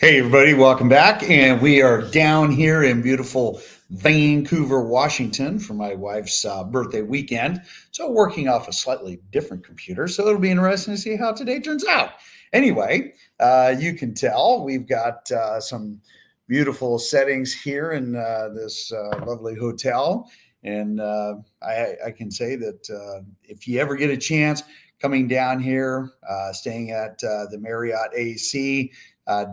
Hey, everybody, welcome back. And we are down here in beautiful Vancouver, Washington for my wife's birthday weekend. So, working off a slightly different computer. So, it'll be interesting to see how today turns out. Anyway, you can tell we've got some beautiful settings here in this lovely hotel. And I can say that if you ever get a chance coming down here, staying at the Marriott AC,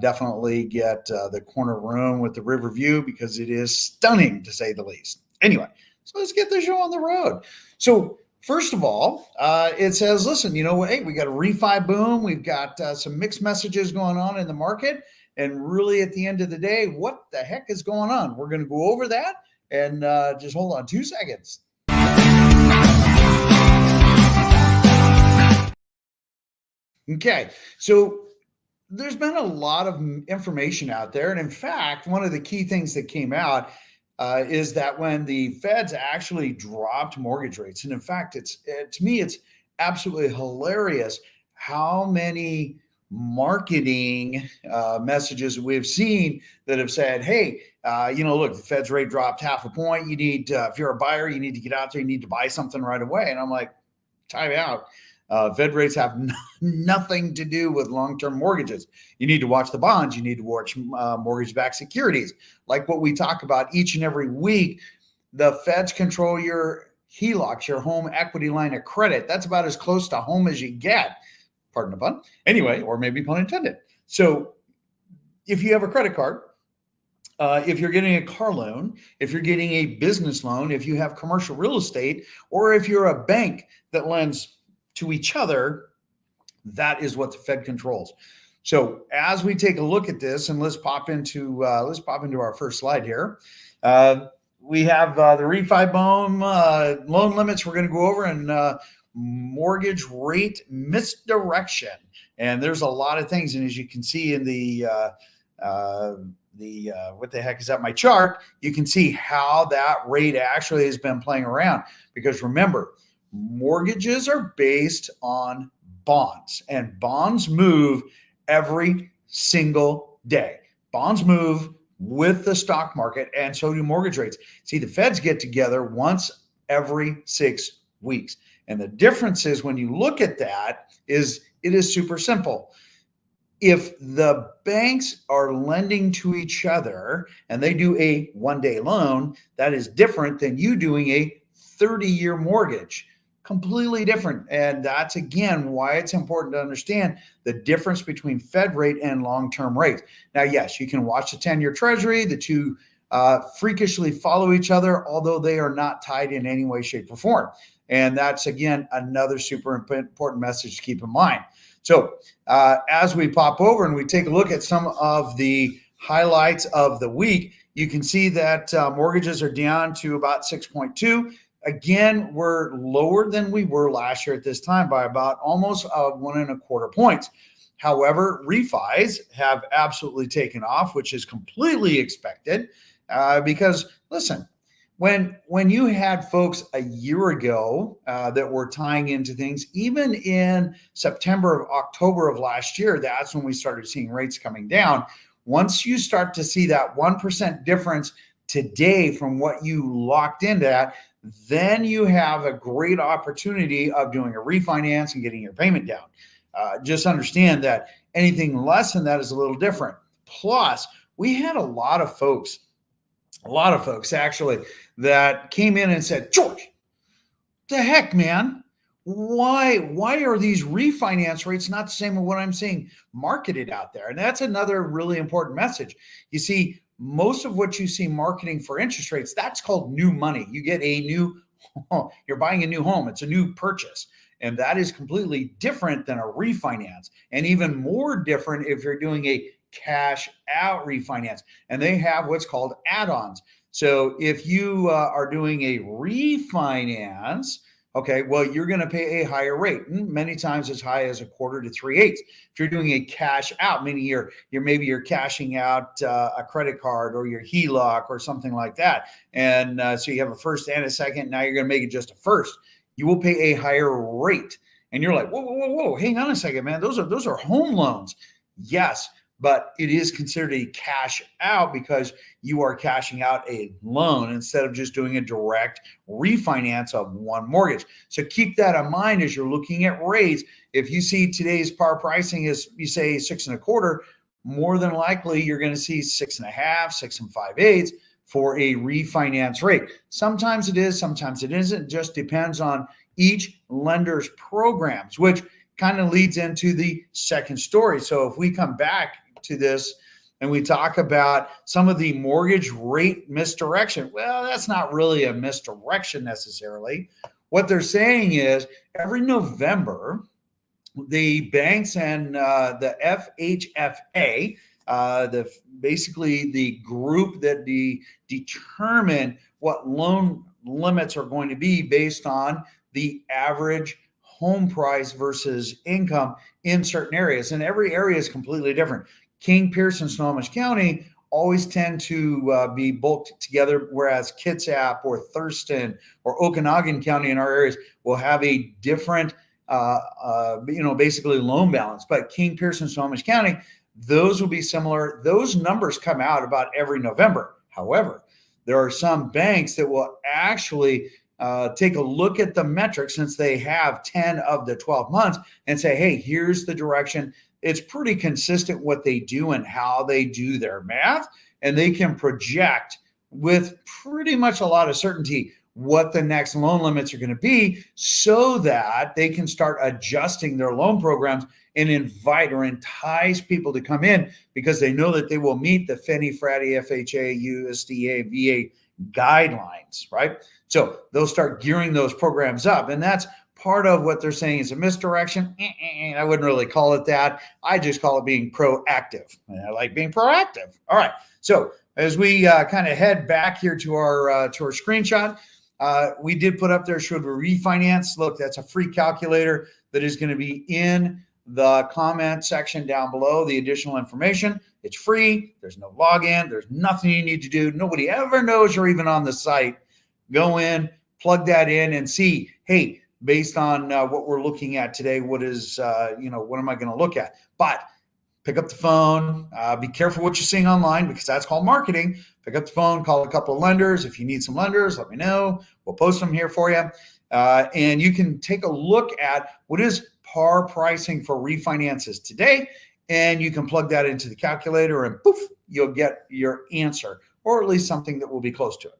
definitely get the corner room with the river view because it is stunning to say the least. Anyway, so let's get the show on the road. So first of all, it says, listen, hey, we got a refi boom. We've got some mixed messages going on in the market. And really at the end of the day, what the heck is going on? We're going to go over that and just hold on 2 seconds. Okay, so there's been a lot of information out there. And in fact, one of the key things that came out is that when the feds actually dropped mortgage rates, and in fact, to me, it's absolutely hilarious how many marketing messages we've seen that have said, hey, look, the Fed's rate dropped half a point. You need, if you're a buyer, you need to get out there, you need to buy something right away. And I'm like, time out. Fed rates have nothing to do with long-term mortgages. You need to watch the bonds. You need to watch mortgage-backed securities. Like what we talk about each and every week, the feds control your HELOCs, your home equity line of credit. That's about as close to home as you get. Pardon the pun. Anyway, or maybe pun intended. So if you have a credit card, if you're getting a car loan, if you're getting a business loan, if you have commercial real estate, or if you're a bank that lends to each other, that is what the Fed controls. So as we take a look at this, and let's pop into our first slide here. We have the refi boom, loan limits we're going to go over, and mortgage rate misdirection. And there's a lot of things. And as you can see in the what the heck is that, my chart, you can see how that rate actually has been playing around. Because remember, mortgages are based on bonds, and bonds move every single day. Bonds move with the stock market, and so do mortgage rates. See, the feds get together once every 6 weeks. And the difference is, when you look at that, it is super simple. If the banks are lending to each other and they do a one-day loan, that is different than you doing a 30-year mortgage. Completely different. And that's, again, why it's important to understand the difference between Fed rate and long-term rates. Now, yes, you can watch the 10-year Treasury. The two freakishly follow each other, although they are not tied in any way, shape, or form. And that's, again, another super important message to keep in mind. So as we pop over and we take a look at some of the highlights of the week, you can see that mortgages are down to about 6.2. Again, we're lower than we were last year at this time by about almost 1.25 points. However, refis have absolutely taken off, which is completely expected because, listen, when you had folks a year ago that were tying into things, even in September, October of last year, that's when we started seeing rates coming down. Once you start to see that 1% difference today from what you locked into at, then you have a great opportunity of doing a refinance and getting your payment down. Just understand that anything less than that is a little different. Plus, we had a lot of folks actually that came in and said, George, the heck, man, why are these refinance rates not the same as what I'm seeing marketed out there? And that's another really important message. You see, most of what you see marketing for interest rates, that's called new money. You get you're buying a new home. It's a new purchase. And that is completely different than a refinance, and even more different if you're doing a cash out refinance. And they have what's called add-ons. So if you are doing a refinance, okay, well, you're going to pay a higher rate, many times as high as 1/4 to 3/8. If you're doing a cash out, meaning you're cashing out a credit card or your HELOC or something like that, and so you have a first and a second. Now you're going to make it just a first. You will pay a higher rate, and you're like, whoa, hang on a second, man. Those are home loans. Yes, but it is considered a cash out because you are cashing out a loan instead of just doing a direct refinance of one mortgage. So keep that in mind as you're looking at rates. If you see today's par pricing is, you say 6.25, more than likely you're going to see 6.5, 6 5/8 for a refinance rate. Sometimes it is, sometimes it isn't. It just depends on each lender's programs, which kind of leads into the second story. So if we come back to this and we talk about some of the mortgage rate misdirection, well, that's not really a misdirection necessarily. What they're saying is every November, the banks and the FHFA, basically the group that determine what loan limits are going to be based on the average home price versus income in certain areas. And every area is completely different. King, Pierce, and Snohomish County always tend to be bulked together, whereas Kitsap or Thurston or Okanagan County in our areas will have a different basically loan balance. But King, Pierce, and Snohomish County, those will be similar. Those numbers come out about every November. However, there are some banks that will actually take a look at the metrics since they have 10 of the 12 months and say, hey, here's the direction. It's pretty consistent what they do and how they do their math. And they can project with pretty much a lot of certainty what the next loan limits are going to be so that they can start adjusting their loan programs and invite or entice people to come in because they know that they will meet the Fannie, Freddie, FHA, USDA, VA guidelines, right? So they'll start gearing those programs up. And that's part of what they're saying is a misdirection. I wouldn't really call it that. I just call it being proactive. And I like being proactive. All right. So as we kind of head back here to our screenshot, we did put up there, should we refinance? Look, that's a free calculator that is going to be in the comment section down below, the additional information. It's free. There's no login. There's nothing you need to do. Nobody ever knows you're even on the site. Go in, plug that in and see, hey, based on what we're looking at today, what is, what am I going to look at? But pick up the phone. Be careful what you're seeing online because that's called marketing. Pick up the phone, call a couple of lenders. If you need some lenders, let me know. We'll post them here for you. And you can take a look at what is par pricing for refinances today. And you can plug that into the calculator and poof, you'll get your answer, or at least something that will be close to it.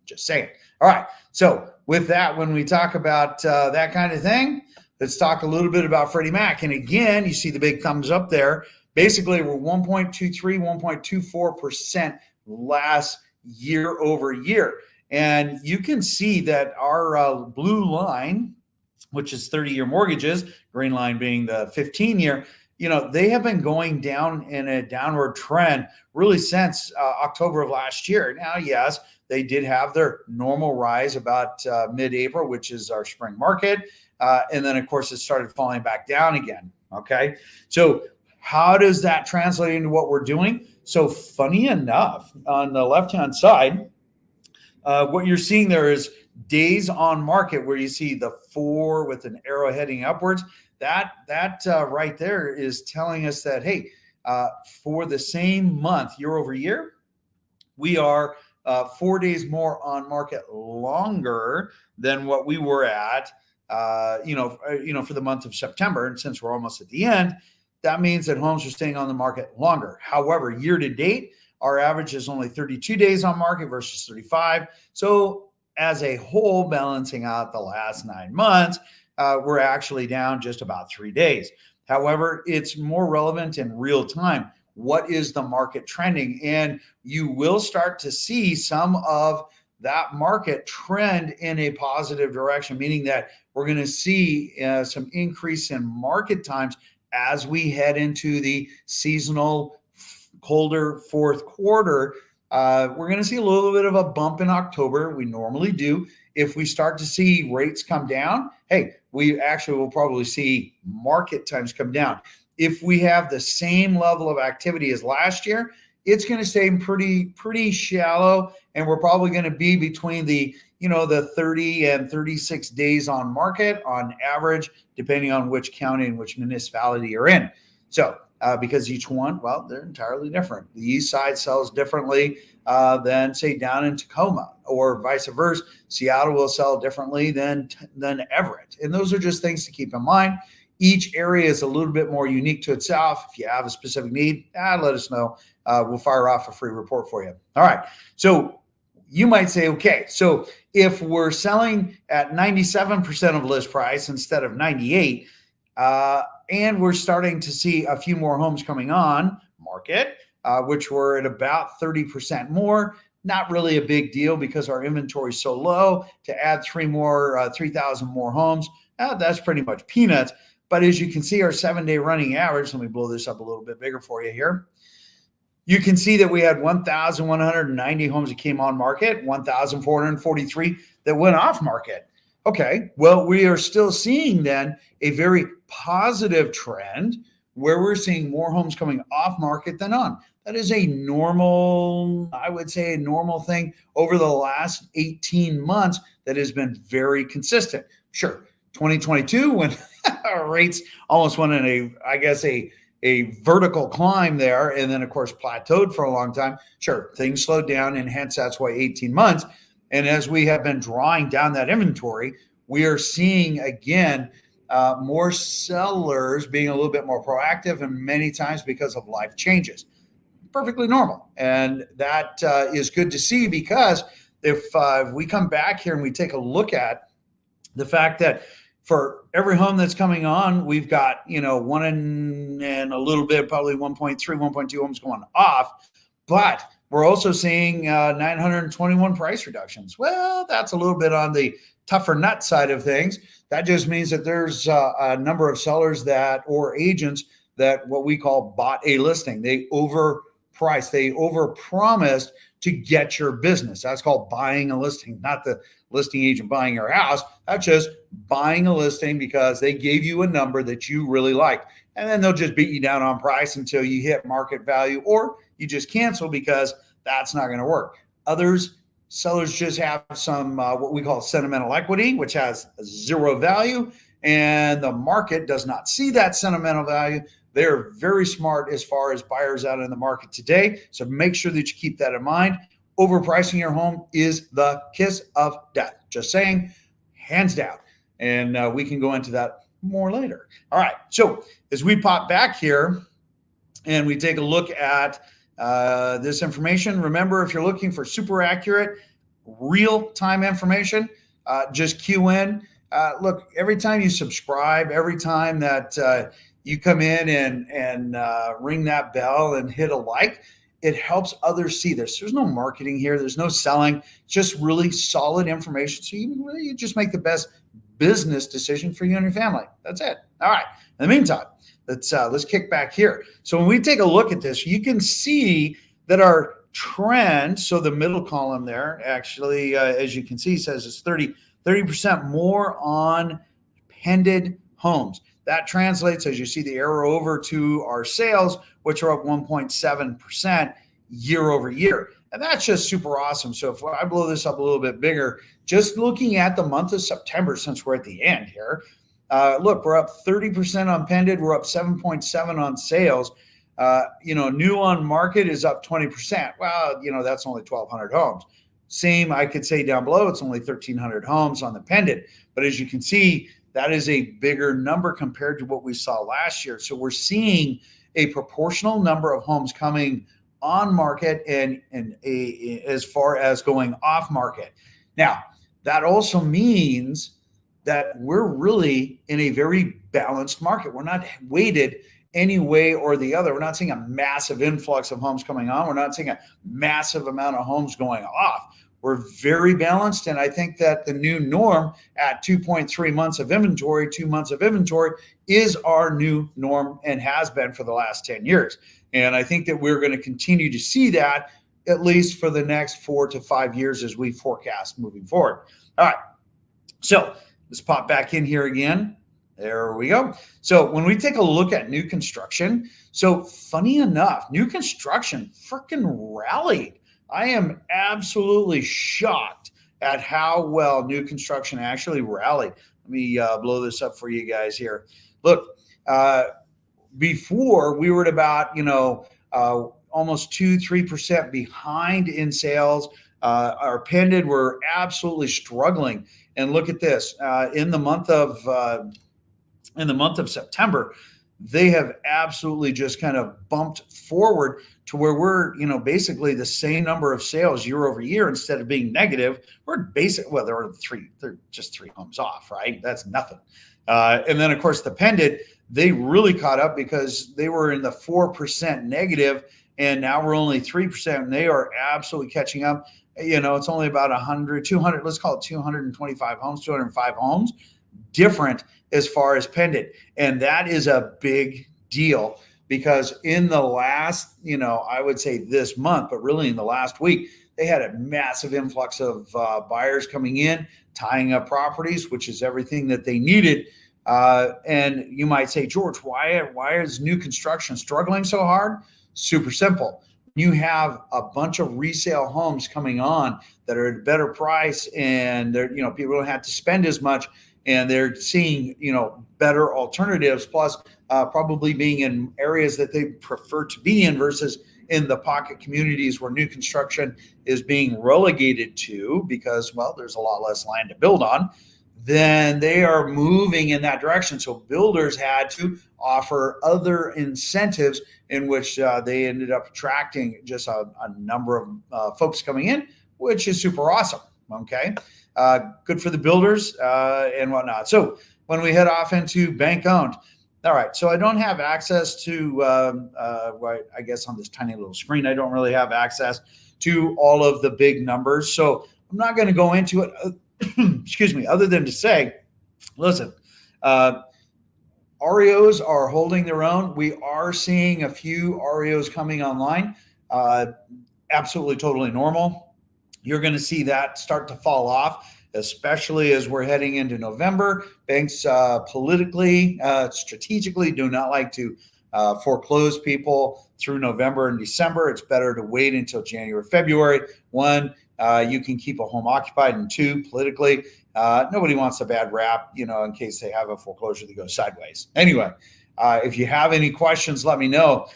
Just saying. All right. So with that, when we talk about that kind of thing, let's talk a little bit about Freddie Mac. And again, you see the big thumbs up there. Basically, we're 1.23, 1.24% last year over year. And you can see that our blue line, which is 30-year mortgages, green line being the 15-year, they have been going down in a downward trend really since October of last year. Now, yes, they did have their normal rise about mid-April, which is our spring market. And then, of course, it started falling back down again. Okay. So how does that translate into what we're doing? So funny enough, on the left-hand side, what you're seeing there is days on market where you see the 4 with an arrow heading upwards. That right there is telling us that, hey, for the same month year over year, we are 4 days more on market longer than what we were at, for the month of September. And since we're almost at the end, that means that homes are staying on the market longer. However, year to date, our average is only 32 days on market versus 35. So as a whole, balancing out the last 9 months, we're actually down just about 3 days. However, it's more relevant in real time. What is the market trending? And you will start to see some of that market trend in a positive direction, meaning that we're going to see some increase in market times as we head into the seasonal colder fourth quarter. We're going to see a little bit of a bump in October. We normally do. If we start to see rates come down, hey, we actually will probably see market times come down. If we have the same level of activity as last year, it's going to stay pretty shallow, and we're probably going to be between the 30 and 36 days on market on average, depending on which county and which municipality you're in. So because each one, well, they're entirely different. The east side sells differently than, say, down in Tacoma, or vice versa. Seattle will sell differently than Everett. And those are just things to keep in mind. Each area is a little bit more unique to itself. If you have a specific need, let us know. We'll fire off a free report for you. All right. So you might say, okay, so if we're selling at 97% of list price instead of 98, and we're starting to see a few more homes coming on market, which were at about 30% more. Not really a big deal because our inventory is so low. To add 3,000 more homes, that's pretty much peanuts. But as you can see, our 7-day running average, let me blow this up a little bit bigger for you here. You can see that we had 1,190 homes that came on market, 1,443 that went off market. Okay, well, we are still seeing then a very positive trend where we're seeing more homes coming off market than on. That is a normal, I would say, a normal thing over the last 18 months that has been very consistent. Sure, 2022, when our rates almost went in a vertical climb there, and then of course plateaued for a long time. Sure, things slowed down, and hence that's why 18 months. And as we have been drawing down that inventory, we are seeing again more sellers being a little bit more proactive, and many times because of life changes. Perfectly normal, and that is good to see, because if we come back here and we take a look at the fact that for every home that's coming on, we've got, one and a little bit, probably 1.3, 1.2 homes going off, but we're also seeing 921 price reductions. Well, that's a little bit on the tougher nut side of things. That just means that there's a number of sellers or agents that what we call bought a listing. They overpriced, they overpromised to get your business. That's called buying a listing, not the listing agent buying your house. That's just buying a listing because they gave you a number that you really like. And then they'll just beat you down on price until you hit market value, or you just cancel because that's not going to work. Sellers just have some what we call sentimental equity, which has zero value, and the market does not see that sentimental value. They're very smart as far as buyers out in the market today. So make sure that you keep that in mind. Overpricing your home is the kiss of death. Just saying, hands down. And we can go into that more later. All right. So as we pop back here and we take a look at this information, remember, if you're looking for super accurate, real-time information, just cue in. Look, every time you subscribe, every time that you come in and ring that bell and hit a like, it helps others see this. There's no marketing here. There's no selling. Just really solid information. So you just make the best business decision for you and your family. That's it. All right. In the meantime, let's kick back here. So when we take a look at this, you can see that our trend, so the middle column there actually, as you can see, says it's 30% more on pended homes. That translates, as you see the arrow over, to our sales, which are up 1.7% year over year. And that's just super awesome. So if I blow this up a little bit bigger, just looking at the month of September, since we're at the end here, look, we're up 30% on pended. We're up 7.7 on sales. New on market is up 20%. Well, that's only 1,200 homes. Same, I could say down below, it's only 1,300 homes on the pended. But as you can see, that is a bigger number compared to what we saw last year. So we're seeing a proportional number of homes coming on market and as far as going off market. Now, that also means that we're really in a very balanced market. We're not weighted any way or the other. We're not seeing a massive influx of homes coming on. We're not seeing a massive amount of homes going off. We're very balanced, and I think that the new norm at 2.3 months of inventory, 2 months of inventory, is our new norm and has been for the last 10 years. And I think that we're going to continue to see that at least for the next 4 to 5 years as we forecast moving forward. All right, so let's pop back in here again. There we go. So when we take a look at new construction, so funny enough, new construction freaking rallied. I am absolutely shocked at how well new construction actually rallied. Let me blow this up for you guys here. Look, Before we were at about, almost 2-3% behind in sales. Our pendant were absolutely struggling. And look at this, in the month of September, they have absolutely just kind of bumped forward to where we're, basically the same number of sales year over year. Instead of being negative, we're well, they're just 3 homes off, right? That's nothing. And then of course the pendant, they really caught up because they were in the 4% negative, and now we're only 3%, and they are absolutely catching up. It's only about 100, 200, let's call it 225 homes, 205 homes different as far as pendant. And that is a big deal, because in the last, I would say this month, but really in the last week, they had a massive influx of buyers coming in, tying up properties, which is everything that they needed. And you might say, George, why is new construction struggling so hard? Super simple. You have a bunch of resale homes coming on that are at a better price, and they're, people don't have to spend as much, and they're seeing, better alternatives, plus probably being in areas that they prefer to be in versus in the pocket communities where new construction is being relegated to, because, well, there's a lot less land to build on. Then they are moving in that direction. So builders had to offer other incentives, in which they ended up attracting just a number of folks coming in, which is super awesome. Okay. Good for the builders and whatnot. So when we head off into bank owned, all right. So I don't have access to, I guess on this tiny little screen, I don't really have access to all of the big numbers. So I'm not going to go into it. Excuse me, other than to say, listen, REOs are holding their own. We are seeing a few REOs coming online. Absolutely, totally normal. You're going to see that start to fall off, especially as we're heading into November. Banks politically, strategically do not like to foreclose people through November and December. It's better to wait until January, February. One, you can keep a home occupied, and two, politically, nobody wants a bad rap, in case they have a foreclosure that goes sideways. Anyway, if you have any questions, let me know.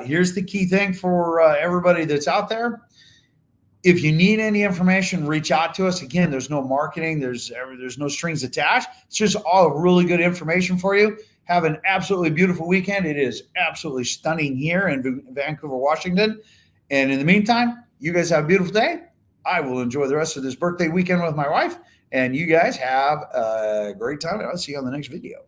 Here's the key thing for everybody that's out there. If you need any information, reach out to us. Again, there's no marketing. There's no strings attached. It's just all really good information for you. Have an absolutely beautiful weekend. It is absolutely stunning here in Vancouver, Washington. And in the meantime, you guys have a beautiful day. I will enjoy the rest of this birthday weekend with my wife. And you guys have a great time. I'll see you on the next video.